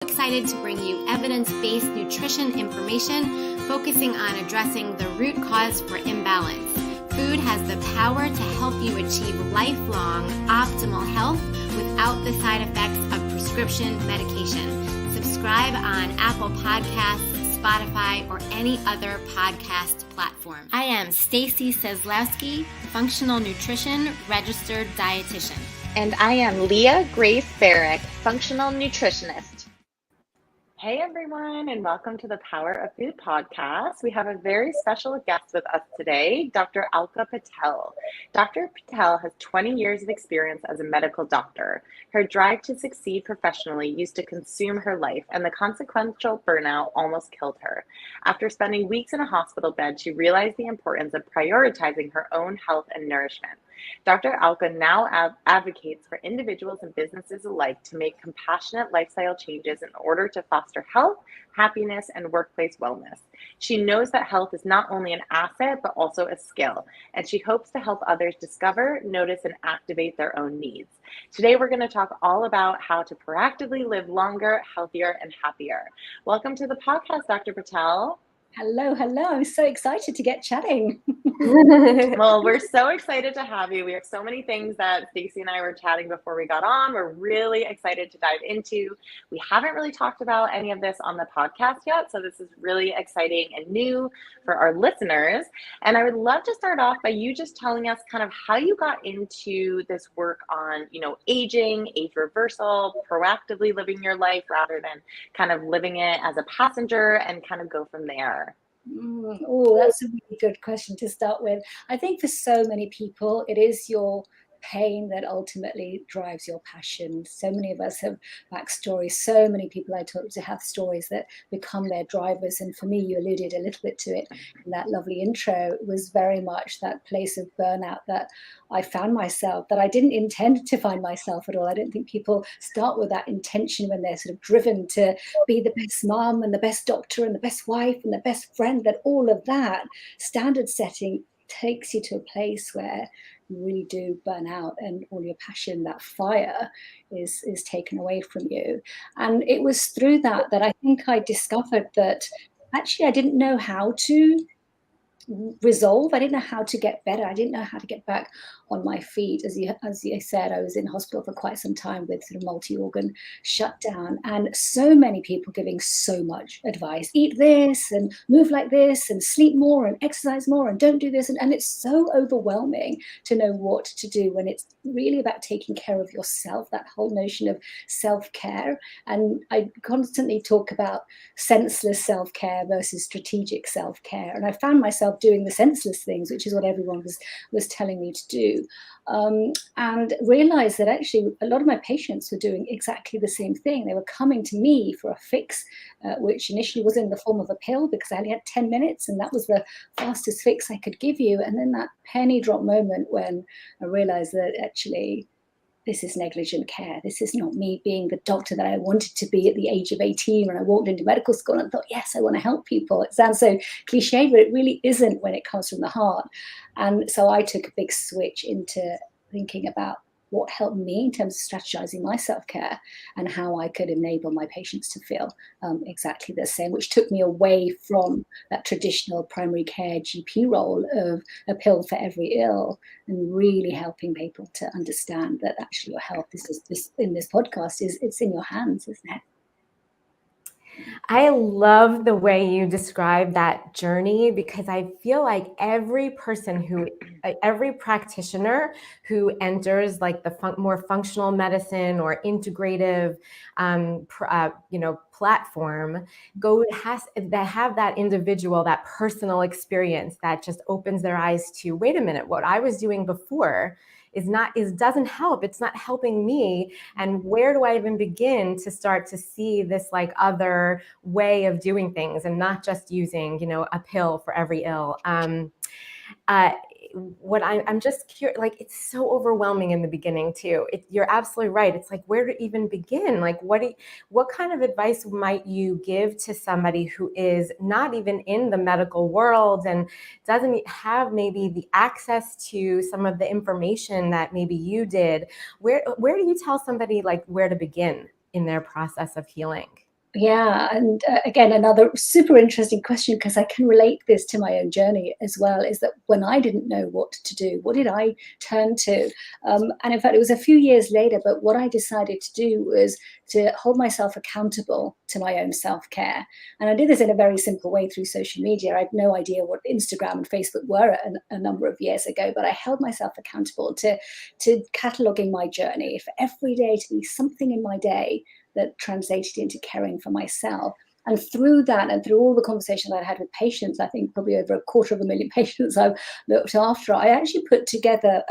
Excited to bring you evidence-based nutrition information focusing on addressing the root cause for imbalance. Food has the power to help you achieve lifelong optimal health without the side effects of prescription medication. Subscribe on Apple Podcasts, Spotify, or any other podcast platform. I am Stacy Seslowski, Functional Nutrition Registered Dietitian. And I am Leah Grace Barrick, Functional Nutritionist. Hey everyone, and welcome to the Power of Food podcast. We have a very special guest with us today, Dr. Alka Patel. Dr. Patel has 20 years of experience as a medical doctor. Her drive to succeed professionally used to consume her life, and the consequential burnout almost killed her. After spending weeks in a hospital bed, she realized the importance of prioritizing her own health and nourishment. Dr. Alka now advocates for individuals and businesses alike to make compassionate lifestyle changes in order to foster health, happiness, and workplace wellness. She knows that health is not only an asset, but also a skill, and she hopes to help others discover, notice, and activate their own needs. Today, we're going to talk all about how to proactively live longer, healthier, and happier. Welcome to the podcast, Dr. Patel. Hello. I'm so excited to get chatting. Well, we're so excited to have you. We have so many things that Stacey and I were chatting before we got on. We're really excited to dive into. We haven't really talked about any of this on the podcast yet, so this is really exciting and new for our listeners. And I would love to start off by you just telling us kind of how you got into this work on, aging, age reversal, proactively living your life rather than kind of living it as a passenger, and kind of go from there. Oh, that's a really good question to start with. I think for so many people, it is your pain that ultimately drives your passion. So many of us have backstories. So many people I talk to have stories that become their drivers. And for me, you alluded a little bit to it in that lovely intro. It was very much that place of burnout that I found myself, that I didn't intend to find myself at all. I don't think people start with that intention when they're sort of driven to be the best mom and the best doctor and the best wife and the best friend, that all of that standard setting takes you to a place where you really do burn out and all your passion, that fire is taken away from you. And it was through that I think I discovered that actually I didn't know how to resolve. I didn't know how to get better. I didn't know how to get back on my feet. As you said, I was in hospital for quite some time with sort of multi-organ shutdown, and so many people giving so much advice. Eat this and move like this and sleep more and exercise more and don't do this. And it's so overwhelming to know what to do when it's really about taking care of yourself, that whole notion of self-care. And I constantly talk about senseless self-care versus strategic self-care. And I found myself doing the senseless things, which is what everyone was telling me to do, and realized that actually a lot of my patients were doing exactly the same thing. They were coming to me for a fix, which initially was in the form of a pill because I only had 10 minutes and that was the fastest fix I could give you. And then that penny drop moment when I realized that actually this is negligent care. This is not me being the doctor that I wanted to be at the age of 18 when I walked into medical school and thought, yes, I want to help people. It sounds so cliche, but it really isn't when it comes from the heart. And so I took a big switch into thinking about what helped me in terms of strategizing my self-care and how I could enable my patients to feel exactly the same, which took me away from that traditional primary care GP role of a pill for every ill, and really helping people to understand that actually your health is in this podcast it's in your hands, isn't it? I love the way you describe that journey, because I feel like every practitioner who enters like the more functional medicine or integrative, platform, has that have that individual, that personal experience that just opens their eyes to, wait a minute, what I was doing before doesn't help. It's not helping me. And where do I even begin to start to see this like other way of doing things and not just using, a pill for every ill? what I'm just curious, like, it's so overwhelming in the beginning too. You're absolutely right. It's like, where to even begin? Like, what kind of advice might you give to somebody who is not even in the medical world and doesn't have maybe the access to some of the information that maybe you did? Where do you tell somebody like where to begin in their process of healing? Yeah, and again, another super interesting question, because I can relate this to my own journey as well, is that when I didn't know what to do, what did I turn to? And in fact, it was a few years later, but what I decided to do was to hold myself accountable to my own self-care. And I did this in a very simple way through social media. I had no idea what Instagram and Facebook were a number of years ago, but I held myself accountable to cataloging my journey, for every day to be something in my day that translated into caring for myself. And through that, and through all the conversations I had with patients, I think probably over 250,000 patients I've looked after, I actually put together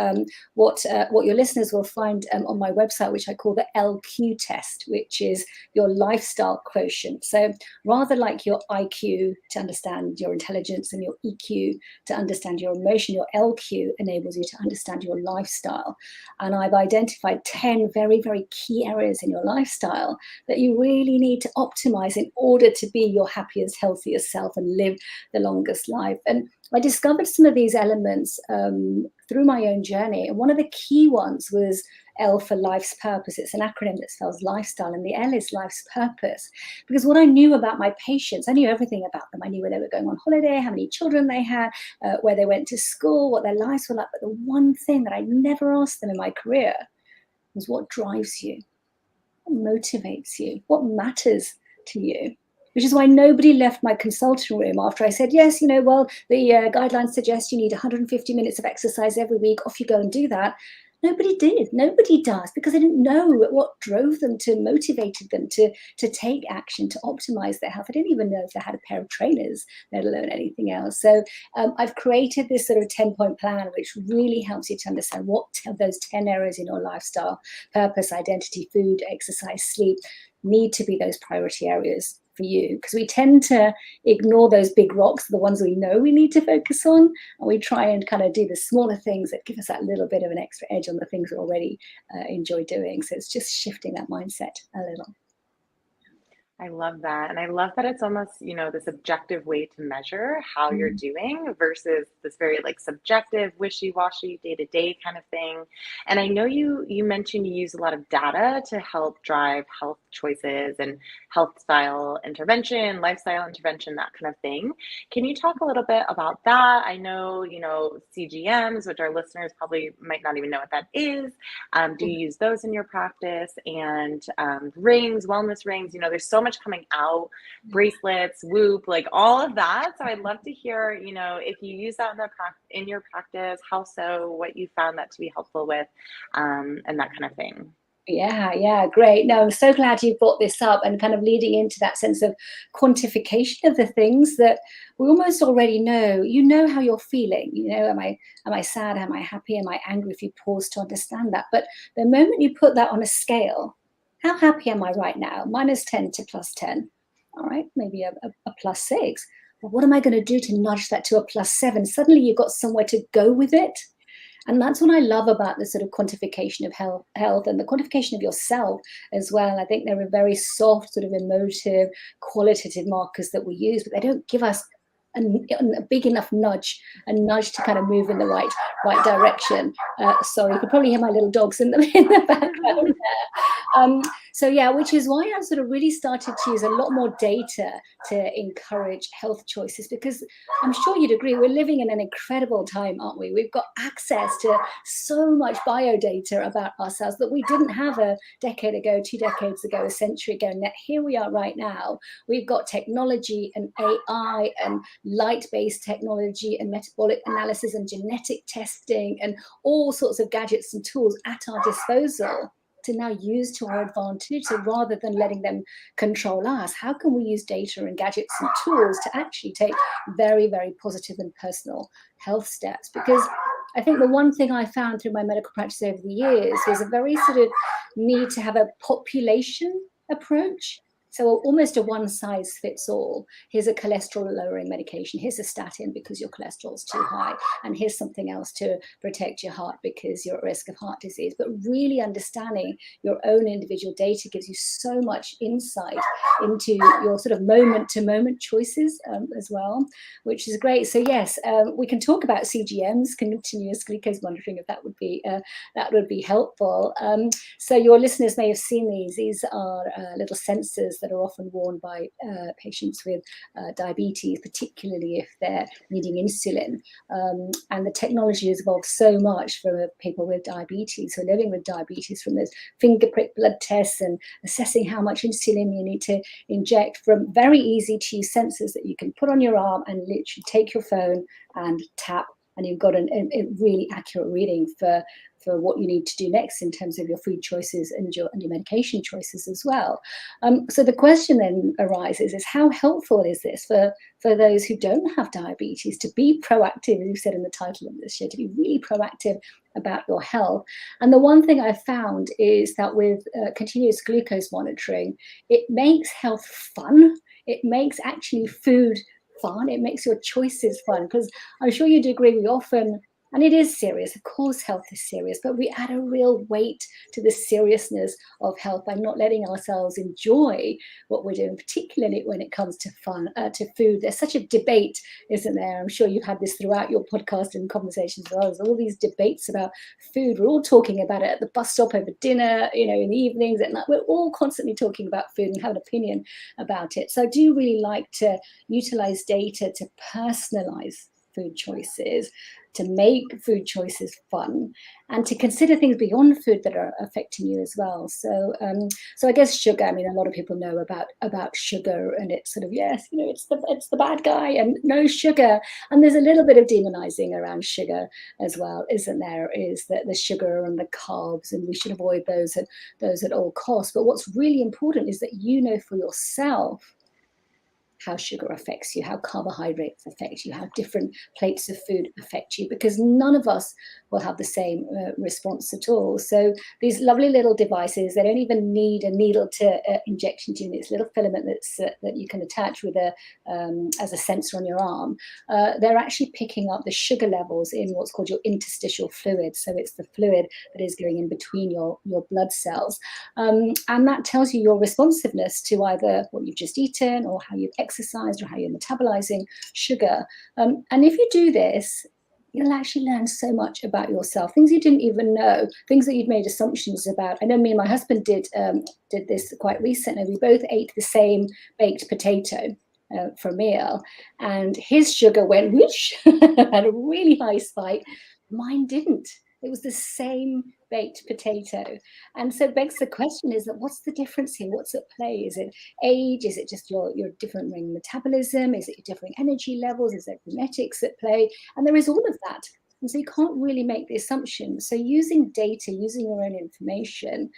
what your listeners will find on my website, which I call the LQ test, which is your lifestyle quotient. So rather like your IQ to understand your intelligence and your EQ to understand your emotion, your LQ enables you to understand your lifestyle. And I've identified 10 very, very key areas in your lifestyle that you really need to optimize in order to be your happiest, healthiest self and live the longest life. And I discovered some of these elements through my own journey. And one of the key ones was L for life's purpose. It's an acronym that spells lifestyle, and the L is life's purpose. Because what I knew about my patients, I knew everything about them. I knew where they were going on holiday, how many children they had, where they went to school, what their lives were like. But the one thing that I never asked them in my career was, what drives you? What motivates you? What matters to you? Which is why nobody left my consulting room after I said, yes, the guidelines suggest you need 150 minutes of exercise every week. Off you go and do that. Nobody did. Nobody does, because they didn't know what drove them, to motivated them to take action, to optimize their health. I didn't even know if they had a pair of trainers, let alone anything else. So I've created this sort of 10-point plan, which really helps you to understand what those 10 areas in your lifestyle, purpose, identity, food, exercise, sleep, need to be those priority areas for you, because we tend to ignore those big rocks, the ones we know we need to focus on, and we try and kind of do the smaller things that give us that little bit of an extra edge on the things we already enjoy doing. So it's just shifting that mindset a little. I love that. And I love that it's almost, this objective way to measure how you're doing versus this very like subjective, wishy-washy, day-to-day kind of thing. And I know you mentioned you use a lot of data to help drive health choices and health style intervention, lifestyle intervention, that kind of thing. Can you talk a little bit about that? I know, CGMs, which our listeners probably might not even know what that is. Do you use those in your practice? And rings, wellness rings, there's so much coming out, bracelets, Whoop, like all of that. So I'd love to hear, if you use that in your practice, how so, what you found that to be helpful with, and that kind of thing. Yeah, great. No, I'm so glad you brought this up, and kind of leading into that sense of quantification of the things that we almost already know. You know how you're feeling. Am I sad? Am I happy? Am I angry? If you pause to understand that. But the moment you put that on a scale, how happy am I right now? -10 to +10. All right, maybe a +6. But what am I going to do to nudge that to a +7? Suddenly you've got somewhere to go with it. And that's what I love about the sort of quantification of health and the quantification of yourself as well. I think there are very soft, sort of emotive, qualitative markers that we use, but they don't give us a big enough nudge to kind of move in the right direction. Sorry, you could probably hear my little dogs in the background there. So yeah, which is why I've sort of really started to use a lot more data to encourage health choices, because I'm sure you'd agree, we're living in an incredible time, aren't we? We've got access to so much bio data about ourselves that we didn't have a decade ago, 2 decades ago, a century ago. And here we are right now. We've got technology and AI and light-based technology and metabolic analysis and genetic testing and all sorts of gadgets and tools at our disposal to now use to our advantage. So rather than letting them control us, how can we use data and gadgets and tools to actually take very, very positive and personal health steps? Because I think the one thing I found through my medical practice over the years was a very sort of need to have a population approach. So almost a one size fits all. Here's a cholesterol lowering medication. Here's a statin because your cholesterol is too high. And here's something else to protect your heart because you're at risk of heart disease. But really understanding your own individual data gives you so much insight into your sort of moment to moment choices as well, which is great. So yes, we can talk about CGMs, continuous glucose monitoring, if that would be helpful. So your listeners may have seen these. These are little sensors sensors that are often worn by patients with diabetes, particularly if they're needing insulin. And the technology has evolved so much for people with diabetes who are living with diabetes, from those finger prick blood tests and assessing how much insulin you need to inject, from very easy to use sensors that you can put on your arm and literally take your phone and tap, and you've got a really accurate reading for what you need to do next in terms of your food choices and your medication choices as well. So the question then arises is, how helpful is this for those who don't have diabetes to be proactive, as you said in the title of this show, to be really proactive about your health? And the one thing I've found is that with continuous glucose monitoring, it makes health fun. It makes actually food fun. It makes your choices fun, because I'm sure you'd agree we often, and it is serious, of course health is serious, but we add a real weight to the seriousness of health by not letting ourselves enjoy what we're doing, particularly when it comes to fun, to food. There's such a debate, isn't there? I'm sure you've had this throughout your podcast and conversations with others, all these debates about food. We're all talking about it at the bus stop over dinner, in the evenings, at night. We're all constantly talking about food and have an opinion about it. So I do really like to utilize data to personalize food choices, to make food choices fun, and to consider things beyond food that are affecting you as well. So I guess sugar, I mean, a lot of people know about sugar, and it's sort of, yes, it's the bad guy and no sugar. And there's a little bit of demonizing around sugar as well, isn't there? Is that the sugar and the carbs, and we should avoid those at all costs. But what's really important is that for yourself how sugar affects you, how carbohydrates affect you, how different plates of food affect you, because none of us will have the same response at all. So these lovely little devices, they don't even need a needle to inject into you. It's a little filament that you can attach with as a sensor on your arm. They're actually picking up the sugar levels in what's called your interstitial fluid. So it's the fluid that is going in between your blood cells. And that tells you your responsiveness to either what you've just eaten or how you've exercised or how you're metabolizing sugar. And if you do this, you'll actually learn so much about yourself, things you didn't even know, things that you'd made assumptions about. I know me and my husband did this quite recently. We both ate the same baked potato for a meal, and his sugar went whoosh, had a really high spike. Mine didn't. It was the same baked potato. And so it begs the question, is that what's the difference here? What's at play? Is it age? Is it just your different metabolism? Is it your different energy levels? Is there genetics at play? And there is all of that. And so you can't really make the assumption. So using data, using your own information,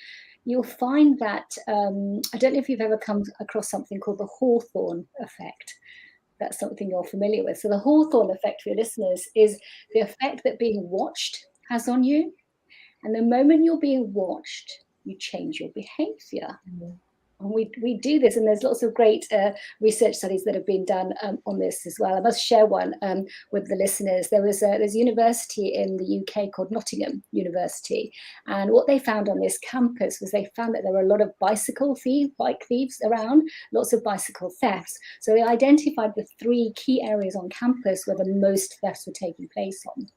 you'll find that, I don't know if you've ever come across something called the Hawthorne Effect. That's something you're familiar with. So the Hawthorne Effect, for your listeners, is the effect that being watched has on you. And the moment you're being watched, you change your behavior. Mm-hmm. And we do this, and there's lots of great research studies that have been done on this as well. I must share one with the listeners. There's a university in the UK called Nottingham University, and what they found on this campus was they found that there were a lot of bike thieves around, lots of bicycle thefts. So they identified the 3 key areas on campus where the most thefts were taking place on.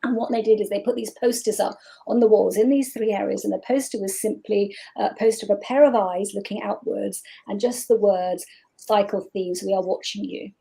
And what they did is they put these posters up on the walls in these 3 areas. And the poster was simply a poster of a pair of eyes looking outwards and just the words, "Cycle thieves, we are watching you."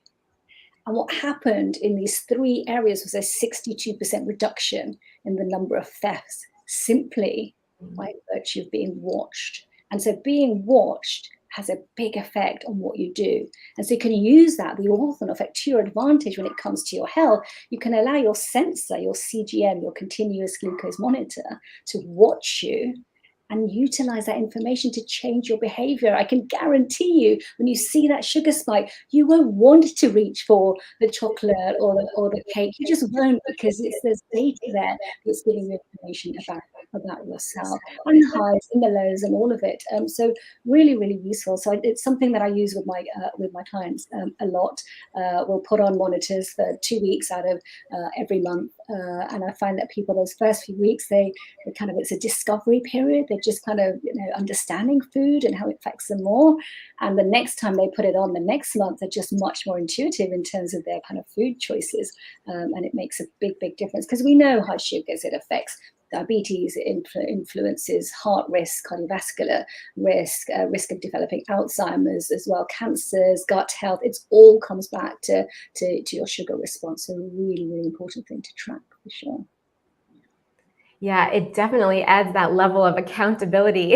And what happened in these 3 areas was a 62% reduction in the number of thefts, simply by virtue of being watched. And so being watched has a big effect on what you do. And so you can use that, the Hawthorne Effect, to your advantage when it comes to your health. You can allow your sensor, your CGM, your continuous glucose monitor, to watch you and utilize that information to change your behavior. I can guarantee you, when you see that sugar spike, you won't want to reach for the chocolate or the cake. You just won't, because there's data there that's giving you information about yourself, and the highs and the lows and all of it. So really, really useful. So it's something that I use with my clients a lot. We'll put on monitors for 2 weeks out of every month, and I find that people, those first few weeks, it's a discovery period. They're just kind of understanding food and how it affects them more. And the next time they put it on, the next month, they're just much more intuitive in terms of their kind of food choices, and it makes a big difference, because we know high sugars, it affects diabetes influences heart risk, cardiovascular risk, risk of developing Alzheimer's as well, cancers, gut health. It all comes back to your sugar response. So a really, really important thing to track for sure. Yeah, it definitely adds that level of accountability.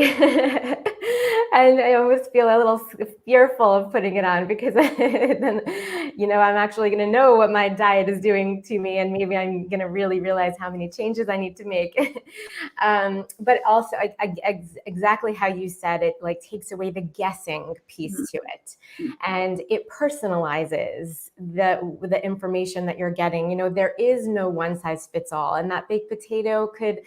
And I almost feel a little fearful of putting it on, because then, I'm actually going to know what my diet is doing to me, and maybe I'm going to really realize how many changes I need to make. But also, exactly how you said it, like takes away the guessing piece to it, and it personalizes the information that you're getting. There is no one size fits all, and that baked potato could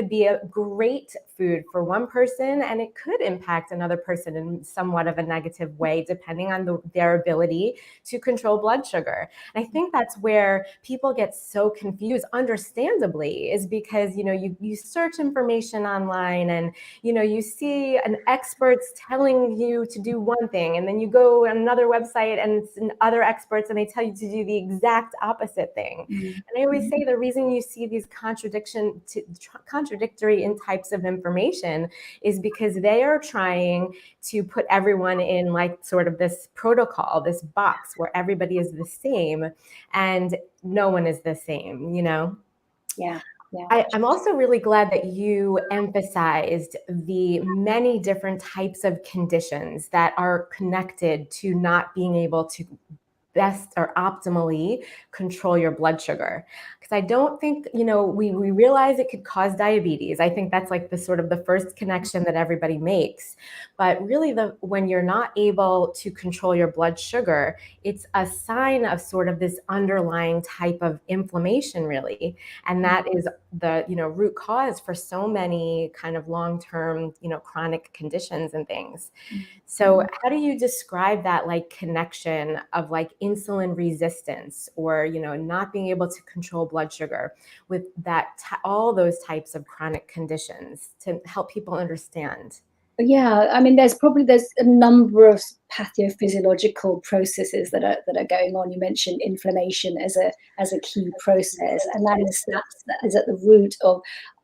be a great food for one person, and it could impact another person in somewhat of a negative way, depending on their ability to control blood sugar. And I think that's where people get so confused, understandably, is because, you search information online, and, you see an expert's telling you to do one thing, and then you go on another website and it's other experts and they tell you to do the exact opposite thing. And I always say the reason you see these contradictory in types of information is because they are trying to put everyone in like sort of this protocol, this box where everybody is the same, and no one is the same, Yeah. I'm also really glad that you emphasized the many different types of conditions that are connected to not being able to best or optimally control your blood sugar. Because I don't think, we realize it could cause diabetes. I think that's like the sort of the first connection that everybody makes. But really, when you're not able to control your blood sugar, it's a sign of sort of this underlying type of inflammation, really. And that is the, root cause for so many kind of long-term, chronic conditions and things. So how do you describe that like connection of like insulin resistance, or, not being able to control blood sugar with that, all those types of chronic conditions, to help people understand? Yeah, I mean, there's a number of pathophysiological processes that are going on. You mentioned inflammation as a key process, and that is at the root of,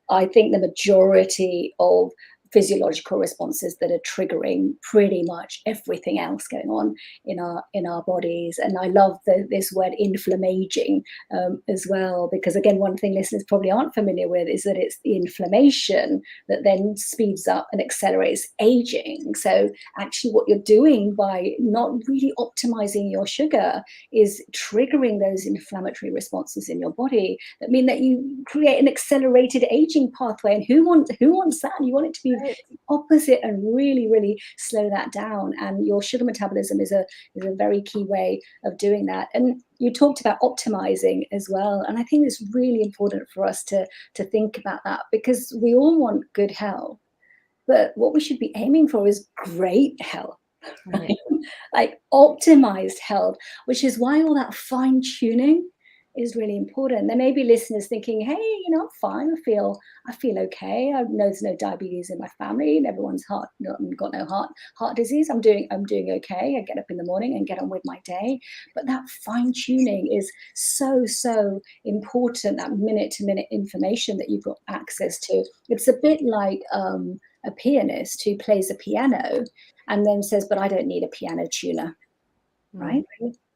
I think, the majority of physiological responses that are triggering pretty much everything else going on in our bodies. And I love this word inflammaging as well, because again, one thing listeners probably aren't familiar with is that it's the inflammation that then speeds up and accelerates aging. So actually what you're doing by not really optimizing your sugar is triggering those inflammatory responses in your body that mean that you create an accelerated aging pathway. And who wants that? You want it to be the opposite and really, really slow that down. And your sugar metabolism is a very key way of doing that. And you talked about optimizing as well. And I think it's really important for us to think about that, because we all want good health, but what we should be aiming for is great health. Right? Like optimized health, which is why all that fine tuning is really important. There may be listeners thinking, hey, I'm fine. I feel okay. I know there's no diabetes in my family, and everyone's got no heart disease. I'm doing okay. I get up in the morning and get on with my day. But that fine tuning is so important. That minute to minute information that you've got access to. It's a bit like a pianist who plays a piano and then says, but I don't need a piano tuner, right?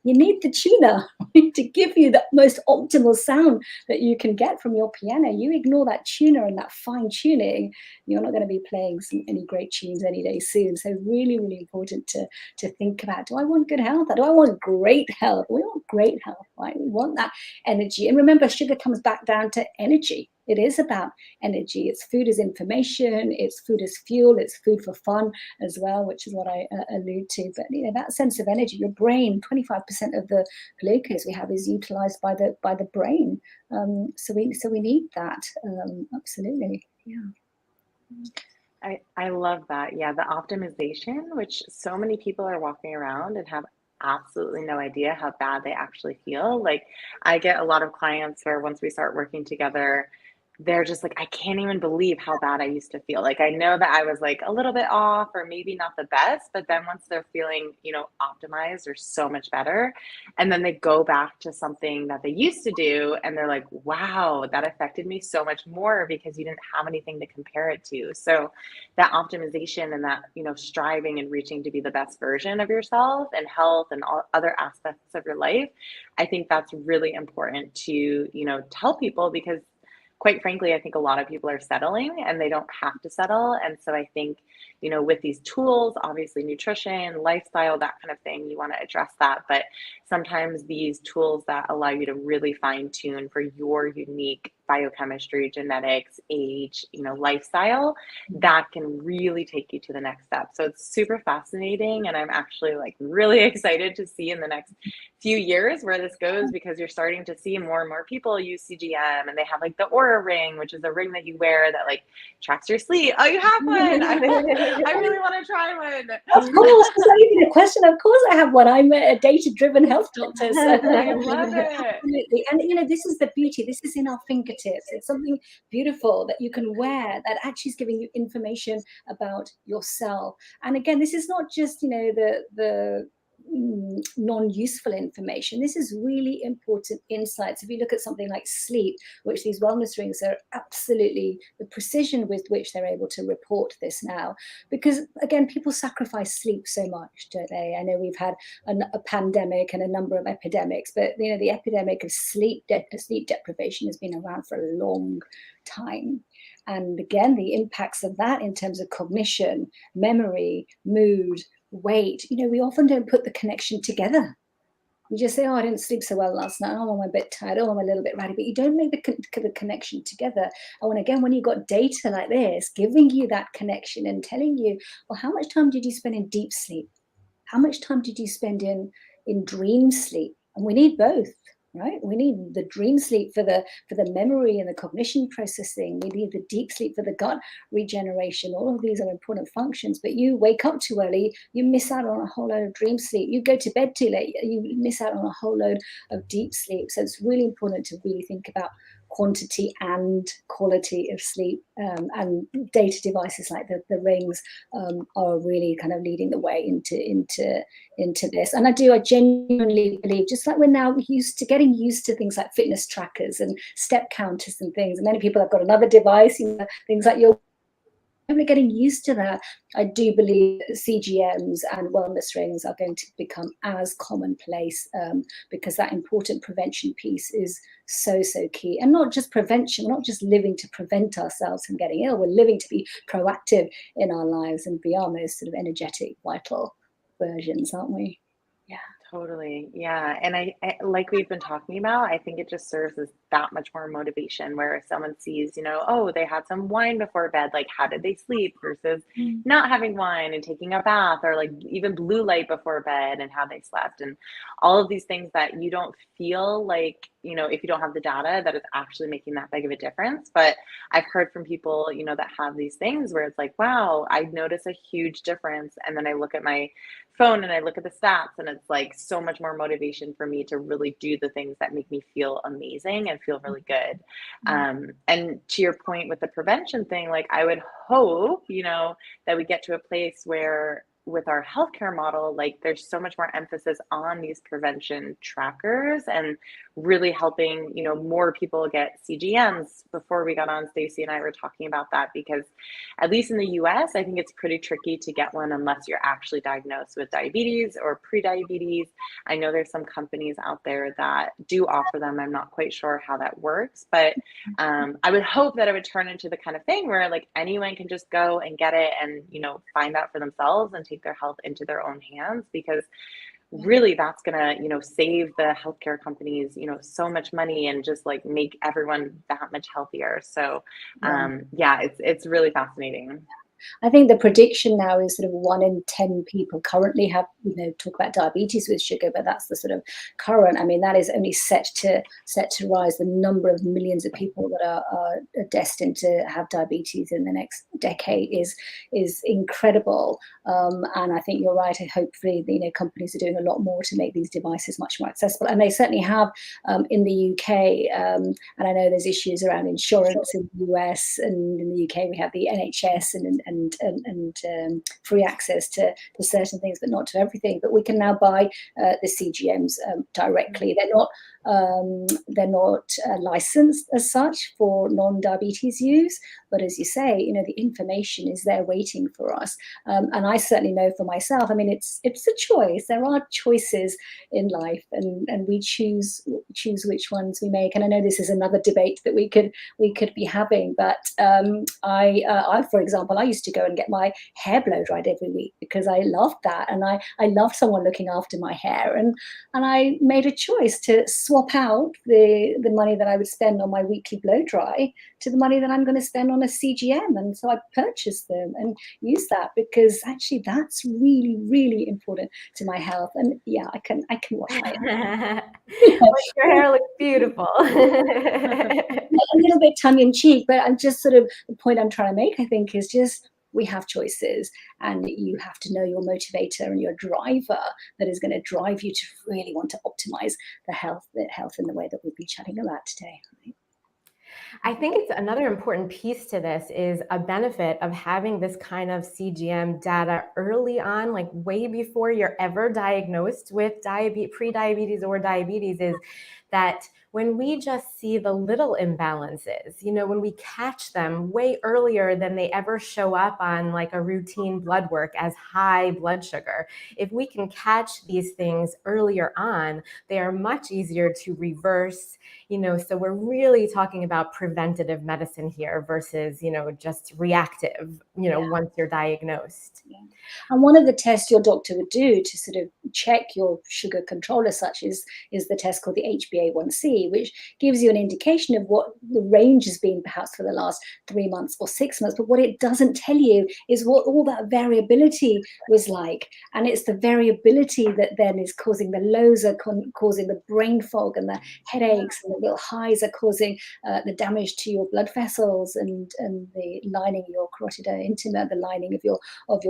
You need the tuner to give you the most optimal sound that you can get from your piano. You ignore that tuner and that fine tuning, you're not going to be playing any great tunes any day soon. So really, really important to think about, do I want good health? Or do I want great health? We want great health, right? We want that energy. And remember, sugar comes back down to energy. It is about energy. It's food as information. It's food as fuel. It's food for fun as well, which is what I allude to. But that sense of energy, your brain, 25% of the glucose we have is utilized by the brain. So we need that. Absolutely. Yeah. I love that. Yeah, the optimization, which so many people are walking around and have absolutely no idea how bad they actually feel. Like I get a lot of clients where once we start working together, they're just like, I can't even believe how bad I used to feel. Like, I know that I was like a little bit off or maybe not the best, but then once they're feeling, optimized, they're so much better. And then they go back to something that they used to do and they're like, wow, that affected me so much more because you didn't have anything to compare it to. So that optimization and that, striving and reaching to be the best version of yourself and health and all other aspects of your life, I think that's really important to, tell people because quite frankly, I think a lot of people are settling and they don't have to settle. And so I think, with these tools, obviously nutrition, lifestyle, that kind of thing, you want to address that. But sometimes these tools that allow you to really fine tune for your unique biochemistry, genetics, age, lifestyle, that can really take you to the next step. So it's super fascinating. And I'm actually like really excited to see in the next few years where this goes, because you're starting to see more and more people use CGM, and they have like the Aura ring, which is a ring that you wear that like tracks your sleep. Oh, you have one. I really want to try one. Of course, it's not even a question. Of course, I have one. I'm a data-driven health doctor. So I love it. Absolutely. And this is the beauty. This is in our fingertips. It's something beautiful that you can wear that actually is giving you information about yourself. And again, this is not just the non-useful information. This is really important insights. If you look at something like sleep, which these wellness rings are absolutely the precision with which they're able to report this now, because again, people sacrifice sleep so much, don't they? I know we've had a pandemic and a number of epidemics, but the epidemic of sleep deprivation has been around for a long time. And again, the impacts of that in terms of cognition, memory, mood, weight, we often don't put the connection together. You just say, oh, I didn't sleep so well last night. Oh, I'm a bit tired. Oh, I'm a little bit ratty. But you don't make the connection together. And when you've got data like this, giving you that connection and telling you, well, how much time did you spend in deep sleep? How much time did you spend in dream sleep? And we need both. Right? We need the dream sleep for the memory and the cognition processing. We need the deep sleep for the gut regeneration. All of these are important functions. But you wake up too early, you miss out on a whole load of dream sleep. You go to bed too late, you miss out on a whole load of deep sleep. So it's really important to really think about quantity and quality of sleep, and data devices like the rings are really kind of leading the way into this. And I genuinely believe, just like we're now getting used to things like fitness trackers and step counters and things, and many people have got another device, things like your we're getting used to that. I do believe CGMs and wellness rings are going to become as commonplace, because that important prevention piece is so key. And not just prevention, we're not just living to prevent ourselves from getting ill, we're living to be proactive in our lives and be our most sort of energetic, vital versions, aren't we? Yeah. Totally. Yeah. And I like we've been talking about, I think it just serves as that much more motivation, where if someone sees, oh, they had some wine before bed, like how did they sleep versus not having wine and taking a bath, or like even blue light before bed and how they slept, and all of these things that you don't feel like, if you don't have the data, that it's actually making that big of a difference. But I've heard from people, that have these things where it's like, wow, I notice a huge difference. And then I look at my phone and I look at the stats, and it's like so much more motivation for me to really do the things that make me feel amazing and feel really good. And to your point with the prevention thing, like I would hope, that we get to a place where with our healthcare model, like there's so much more emphasis on these prevention trackers and really helping, more people get CGMs. Before we got on, Stacey and I were talking about that, because at least in the US, I think it's pretty tricky to get one unless you're actually diagnosed with diabetes or pre-diabetes. I know there's some companies out there that do offer them. I'm not quite sure how that works, but I would hope that it would turn into the kind of thing where like anyone can just go and get it and, find out for themselves and take their health into their own hands, because really that's gonna, save the healthcare companies, so much money and just like make everyone that much healthier. So yeah, it's really fascinating. I think the prediction now is sort of 1 in 10 people currently have, talk about diabetes with sugar, but that's the sort of current. I mean, that is only set to rise. The number of millions of people that are destined to have diabetes in the next decade is incredible. And I think you're right. Hopefully, companies are doing a lot more to make these devices much more accessible, and they certainly have in the UK. And I know there's issues around insurance in the US, and in the UK we have the NHS and free access to certain things, but not to everything. But we can now buy the CGMs directly. They're not licensed as such for non-diabetes use, but as you say, the information is there waiting for us. And I certainly know for myself. I mean, it's a choice. There are choices in life, and we choose which ones we make. And I know this is another debate that we could be having. But I, for example, I used to go and get my hair blow dried every week because I loved that, and I loved someone looking after my hair. And I made a choice to swap out the money that I would spend on my weekly blow dry to the money that I'm going to spend on a CGM. And so I purchased them and used that because actually that's really, really important to my health. And yeah, I can wash my hair. Your hair looks beautiful. A little bit tongue in cheek, but I'm just sort of, the point I'm trying to make, I think, is just we have choices, and you have to know your motivator and your driver that is going to drive you to really want to optimize the health in the way that we've been chatting about today. Right? I think it's another important piece to this is a benefit of having this kind of CGM data early on, like way before you're ever diagnosed with pre-diabetes or diabetes, is that when we just see the little imbalances, when we catch them way earlier than they ever show up on like a routine blood work as high blood sugar, if we can catch these things earlier on, they are much easier to reverse, so we're really talking about preventative medicine here versus, just reactive, once you're diagnosed. Yeah. And one of the tests your doctor would do to sort of check your sugar control as such is the test called the HbA1c, which gives you an indication of what the range has been perhaps for the last 3 months or 6 months. But what it doesn't tell you is what all that variability was like. And it's the variability that then is causing the lows, are causing the brain fog, and the headaches, and the real highs are causing the damage to your blood vessels and the lining of your carotid intima, the lining of your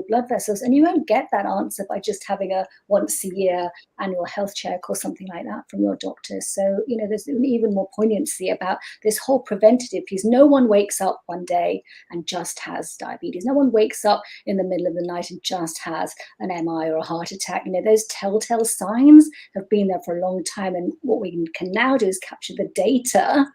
blood vessels. And you won't get that answer by just having a once a year annual health check or something like that from your doctor. So, there's even more poignancy about this whole preventative piece. No one wakes up one day and just has diabetes. No one wakes up in the middle of the night and just has an MI or a heart attack. Those telltale signs have been there for a long time. And what we can now do is capture the data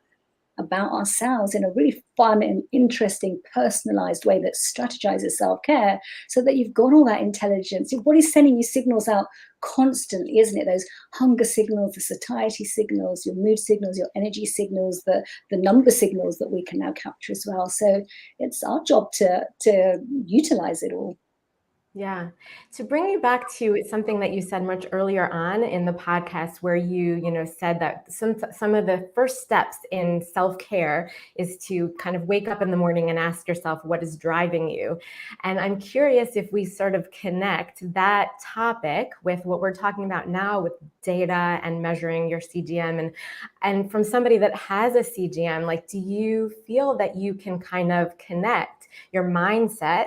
about ourselves in a really fun and interesting, personalized way that strategizes self-care, so that you've got all that intelligence. Your body's sending you signals out constantly, isn't it? Those hunger signals, the satiety signals, your mood signals, your energy signals, the number signals that we can now capture as well. So it's our job to utilize it all. Yeah. To bring you back to something that you said much earlier on in the podcast, where you said that some of the first steps in self-care is to kind of wake up in the morning and ask yourself, what is driving you? And I'm curious if we sort of connect that topic with what we're talking about now with data and measuring your CGM. And from somebody that has a CGM, like, do you feel that you can kind of connect your mindset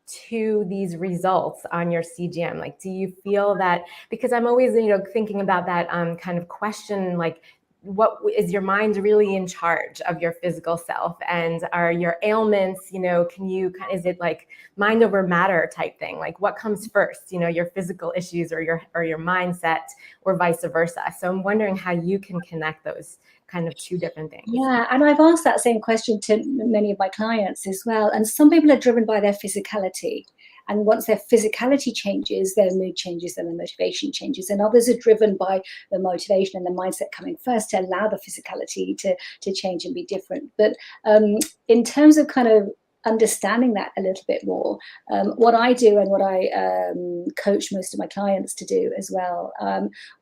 to these results on your CGM? Like, do you feel that, because I'm always, thinking about that kind of question, like, what is your mind really in charge of your physical self? And are your ailments, is it like mind over matter type thing? Like, what comes first, your physical issues or your mindset, or vice versa? So I'm wondering how you can connect those kind of two different things. Yeah, and I've asked that same question to many of my clients as well. And some people are driven by their physicality. And once their physicality changes, their mood changes, then the motivation changes. And others are driven by the motivation and the mindset coming first to allow the physicality to change and be different. But in terms of kind of understanding that a little bit more. What I do and what I coach most of my clients to do as well,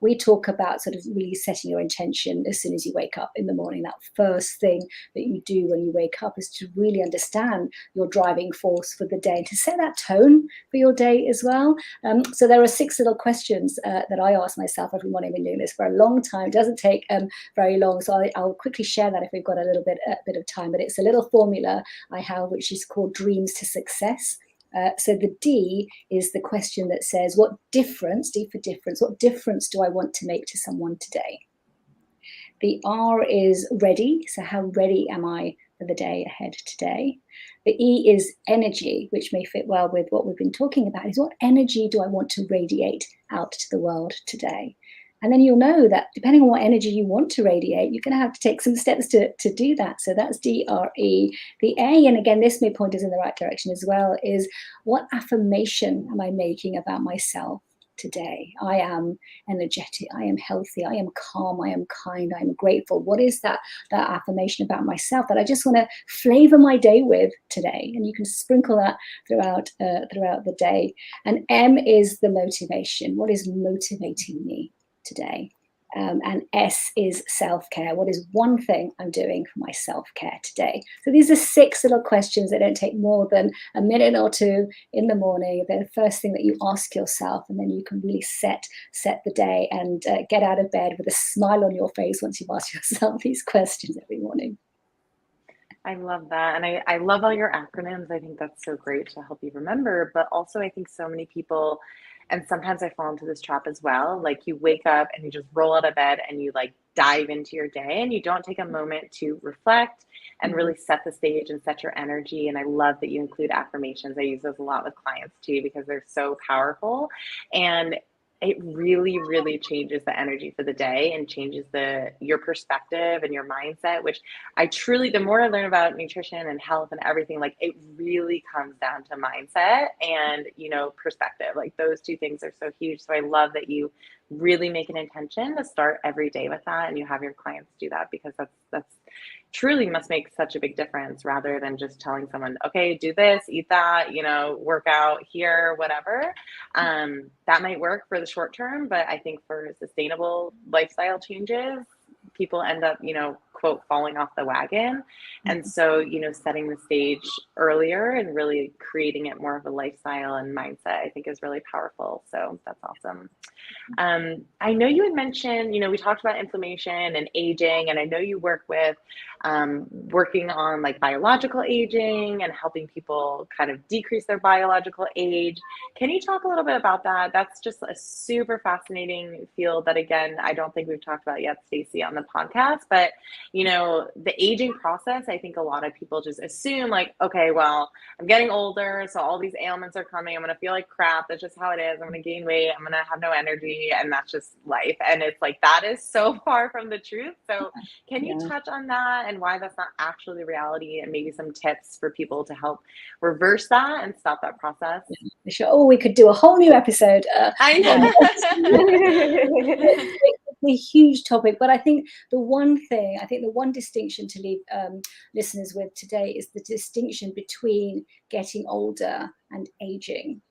we talk about sort of really setting your intention as soon as you wake up in the morning. That first thing that you do when you wake up is to really understand your driving force for the day and to set that tone for your day as well. So there are 6 little questions that I ask myself every morning. I've been doing this for a long time. It doesn't take very long, so I'll quickly share that if we've got a bit of time. But it's a little formula I have, which is called Dreams to Success. So the D is the question that says, what difference, D for difference, what difference do I want to make to someone today? The R is ready. So how ready am I for the day ahead today? The E is energy, which may fit well with what we've been talking about, is what energy do I want to radiate out to the world today? And then you'll know that depending on what energy you want to radiate, you're going to have to take some steps to do that. So that's DRE. The A, and again, this may point us in the right direction as well, is what affirmation am I making about myself today? I am energetic, I am healthy, I am calm, I am kind, I am grateful. What is that affirmation about myself that I just want to flavor my day with today? And you can sprinkle that throughout the day. And M is the motivation. What is motivating me today? And S is self-care. What is one thing I'm doing for my self-care today? So these are 6 little questions that don't take more than a minute or 2 in the morning. They're the first thing that you ask yourself, and then you can really set the day and get out of bed with a smile on your face once you've asked yourself these questions every morning. I love that. And I love all your acronyms. I think that's so great to help you remember. But also, I think so many people, and sometimes I fall into this trap as well, like you wake up and you just roll out of bed and you like dive into your day and you don't take a moment to reflect and really set the stage and set your energy. And I love that you include affirmations. I use those a lot with clients too, because they're so powerful. And it really, really changes the energy for the day and changes your perspective and your mindset, which I truly, the more I learn about nutrition and health and everything, like it really comes down to mindset and, perspective. Like those 2 things are so huge. So I love that you really make an intention to start every day with that, and you have your clients do that, because that's truly must make such a big difference, rather than just telling someone, okay, do this, eat that, work out here, whatever. That might work for the short term, but I think for sustainable lifestyle changes, people end up, quote, falling off the wagon. And so, setting the stage earlier and really creating it more of a lifestyle and mindset, I think is really powerful. So that's awesome. I know you had mentioned, we talked about inflammation and aging, and I know you work with working on like biological aging and helping people kind of decrease their biological age. Can you talk a little bit about that? That's just a super fascinating field that, again, I don't think we've talked about yet, Stacey, on the podcast. But, the aging process, I think a lot of people just assume like, okay, well, I'm getting older, so all these ailments are coming. I'm going to feel like crap. That's just how it is. I'm going to gain weight. I'm going to have no energy. And that's just life. And it's like, that is so far from the truth. So can you touch on that and why that's not actually the reality, and maybe some tips for people to help reverse that and stop that process? Sure. Oh, we could do a whole new episode. I know. It's a huge topic, but I think the one distinction to leave listeners with today is the distinction between getting older and aging,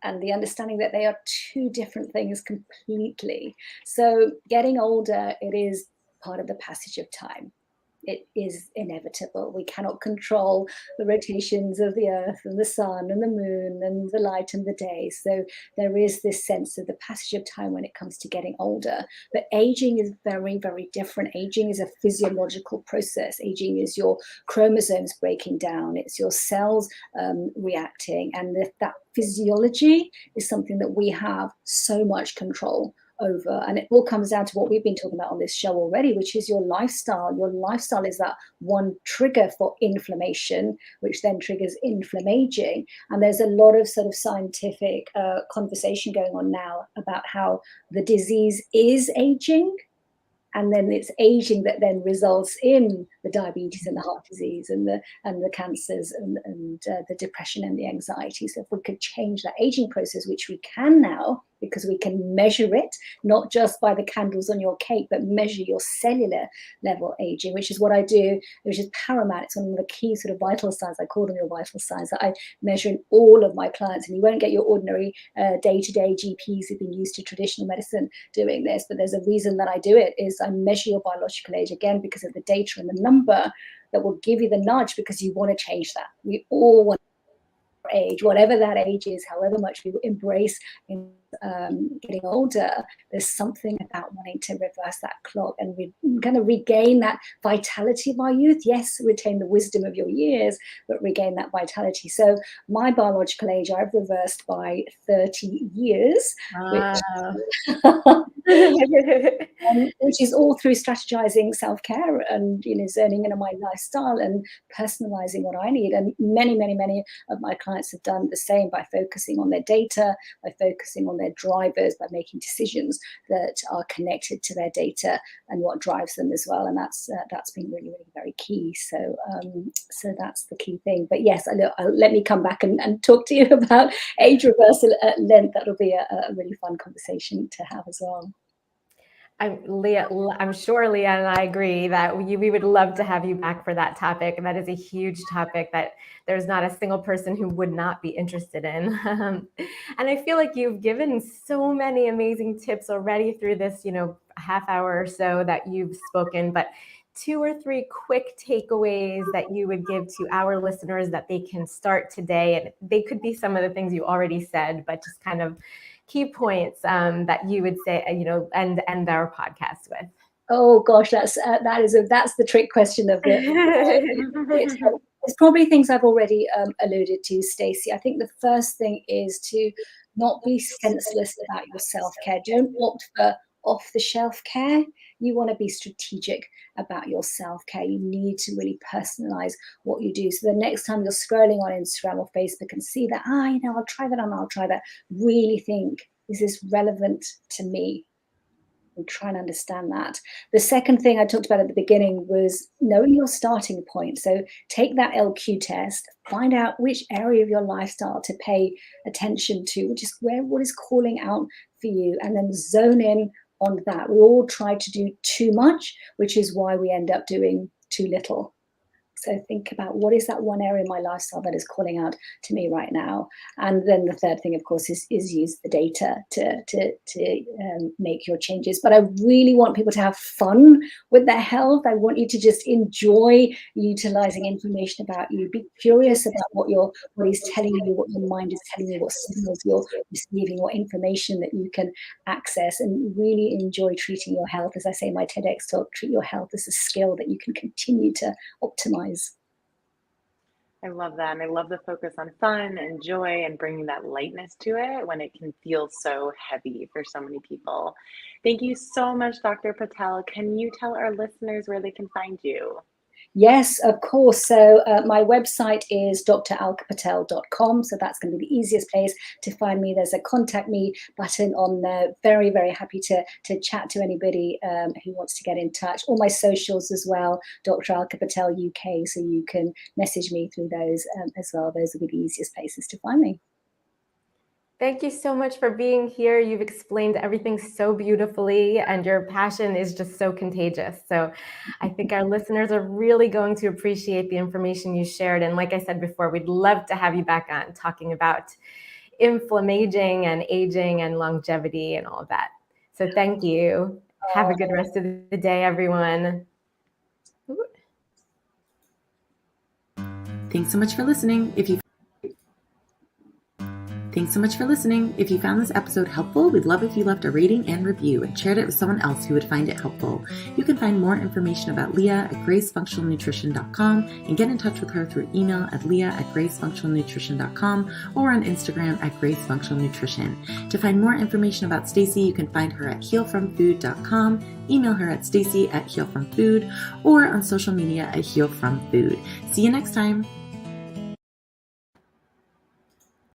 and the understanding that they are 2 different things completely. So getting older, it is part of the passage of time. It is inevitable. We cannot control the rotations of the earth and the sun and the moon and the light and the day. So there is this sense of the passage of time when it comes to getting older. But aging is very, very different. Aging is a physiological process. Aging is your chromosomes breaking down. It's your cells reacting. And that physiology is something that we have so much control over. And it all comes down to what we've been talking about on this show already, which is your lifestyle. Your lifestyle is that one trigger for inflammation, which then triggers inflammaging. And there's a lot of sort of scientific conversation going on now about how the disease is aging, and then it's aging that then results in the diabetes and the heart disease and the cancers and the depression and the anxiety. So if we could change that aging process, which we can now because we can measure it, not just by the candles on your cake, but measure your cellular level aging, which is what I do, which is paramount. It's one of the key sort of vital signs. I call them your vital signs that I measure in all of my clients. And you won't get your ordinary day-to-day GPs who've been used to traditional medicine doing this, but there's a reason that I do it, is I measure your biological age, again, because of the data and the number that will give you the nudge, because you want to change that. We all want age, whatever that age is, however much we embrace in getting older, there's something about wanting to reverse that clock and kind of regain that vitality of our youth. Yes, retain the wisdom of your years, but regain that vitality. So my biological age, I've reversed by 30 years, which is all through strategizing self-care and, zoning into my lifestyle and personalizing what I need. And many, many, many of my clients have done the same by focusing on their data, by focusing on their drivers, by making decisions that are connected to their data and what drives them as well. And that's been really, really very key. So that's the key thing. But yes, let me come back and talk to you about age reversal at length. That'll be a really fun conversation to have as well. I'm sure Leah and I agree that we would love to have you back for that topic. And that is a huge topic that there's not a single person who would not be interested in. And I feel like you've given so many amazing tips already through this, half hour or so that you've spoken, but 2 or 3 quick takeaways that you would give to our listeners that they can start today. And they could be some of the things you already said, but just kind of key points that you would say, end our podcast with. Oh gosh, that's the trick question of it. It's probably things I've already alluded to, Stacey. I think the first thing is to not be senseless about your self-care. Don't opt for off-the-shelf care. You want to be strategic about your self-care. You need to really personalize what you do. So the next time you're scrolling on Instagram or Facebook and see that, I'll try that on, I'll try that. Really think, is this relevant to me? And try and understand that. The second thing I talked about at the beginning was knowing your starting point. So take that LQ test, find out which area of your lifestyle to pay attention to, which is what is calling out for you, and then zone in on that. We all try to do too much, which is why we end up doing too little. So think about, what is that one area in my lifestyle that is calling out to me right now? And then the third thing, of course, is use the data to make your changes. But I really want people to have fun with their health. I want you to just enjoy utilizing information about you. Be curious about what your body's telling you, what your mind is telling you, what signals you're receiving, what information that you can access, and really enjoy treating your health. As I say in my TEDx talk, treat your health as a skill that you can continue to optimize. I love that. And I love the focus on fun and joy and bringing that lightness to it when it can feel so heavy for so many people. Thank you so much, Dr. Patel. Can you tell our listeners where they can find you? Yes, of course. So my website is dralkapatel.com. So that's going to be the easiest place to find me. There's a contact me button on there. Very, very happy to chat to anybody who wants to get in touch. All my socials as well, Dr. Alka Patel UK. So you can message me through those as well. Those will be the easiest places to find me. Thank you so much for being here. You've explained everything so beautifully, and your passion is just so contagious. So I think our listeners are really going to appreciate the information you shared. And like I said before, we'd love to have you back on talking about inflammaging and aging and longevity and all of that. So thank you. Have a good rest of the day, everyone. Thanks so much for listening. If you found this episode helpful, we'd love if you left a rating and review and shared it with someone else who would find it helpful. You can find more information about Leah at gracefunctionalnutrition.com and get in touch with her through email at leah@gracefunctionalnutrition.com or on Instagram at gracefunctionalnutrition. To find more information about Stacey, you can find her at healfromfood.com, email her at Stacey@healfromfood, or on social media at healfromfood. See you next time.